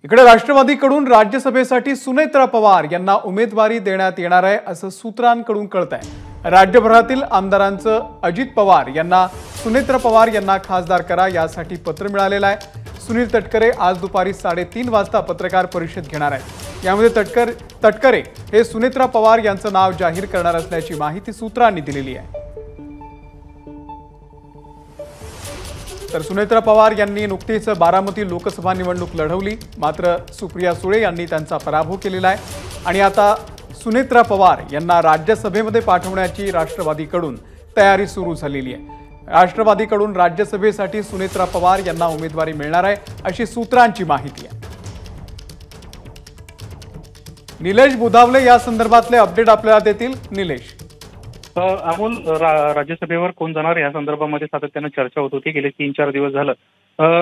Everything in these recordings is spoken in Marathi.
इकडे राष्ट्रवादीकडून राज्यसभेसाठी सुनेत्रा पवार यांना उमेदवारी देण्यात येणार आहे असं सूत्रांकडून कळतंय। राज्यभरातील आमदारांचं अजित पवार यांना सुनेत्रा पवार यांना खासदार करा यासाठी पत्र मिळालेलं आहे। सुनील तटकरे आज दुपारी 3:30 वाजता पत्रकार परिषद घेणार आहेत। यामध्ये तटकरे हे सुनेत्रा पवार यांचं नाव जाहीर करणार असल्याची माहिती सूत्रांनी दिलेली आहे। तर सुनेत्रा पवार यांनी नुकतीच बारामती लोकसभा निवडणूक लढवली, मात्र सुप्रिया सुळे यांनी त्यांचा पराभव केलेला आहे आणि आता सुनेत्रा पवार यांना राज्यसभेमध्ये पाठवण्याची राष्ट्रवादीकडून तयारी सुरू झालेली आहे। राष्ट्रवादीकडून राज्यसभेसाठी सुनेत्रा पवार यांना उमेदवारी मिळणार आहे अशी सूत्रांची माहिती आहे। निलेश बुधावले या संदर्भातले अपडेट आपल्याला देतील। निलेश, अमोल, राज्यसभेवर कोण जाणार या संदर्भामध्ये सातत्याने चर्चा होत होती। गेले 3-4 दिवस झालं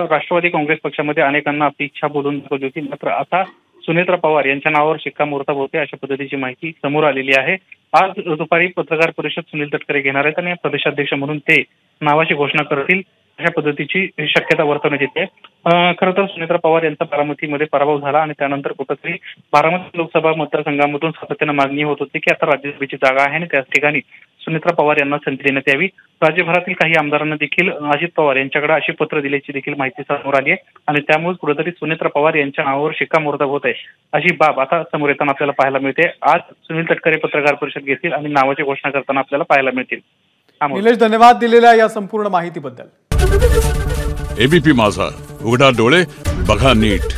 राष्ट्रवादी काँग्रेस पक्षामध्ये अनेकांना आपली इच्छा बोलून दाखवली होती, मात्र आता सुनेत्रा पवार यांच्या नावावर शिक्कामोर्तब होते अशा पद्धतीची माहिती समोर आलेली आहे। आज दुपारी पत्रकार परिषद सुनील तटकरे घेणार आहेत आणि प्रदेशाध्यक्ष म्हणून ते नावाची घोषणा करतील अशा पद्धतीची शक्यता वर्तवण्यात येते। खरं तर सुनेत्रा पवार यांचा बारामतीमध्ये पराभव झाला आणि त्यानंतर कुठेतरी बारामती लोकसभा मतदारसंघामधून सातत्याने मागणी होत होती की आता राज्यसभेची जागा आहे आणि त्याच ठिकाणी सुनेत्रा पवार यांना संधी देण्यात यावी। राज्यभरातील काही आमदारांना देखील अजित पवार यांच्याकडे अशी पत्र दिल्याची देखील माहिती समोर आली आहे आणि त्यामुळे कुठेतरी सुनेत्रा पवार यांच्या नावावर शिक्कामोर्तब होत आहे अशी बाब आता समोर येताना आपल्याला पाहायला मिळते। आज सुनील तटकरे पत्रकार परिषद घेतील आणि नावाची घोषणा करताना आपल्याला पाहायला मिळतील। निलेश, धन्यवाद दिलेल्या या संपूर्ण माहितीबद्दल। एबीपी माझा, उघडा डोळे बघा नीट।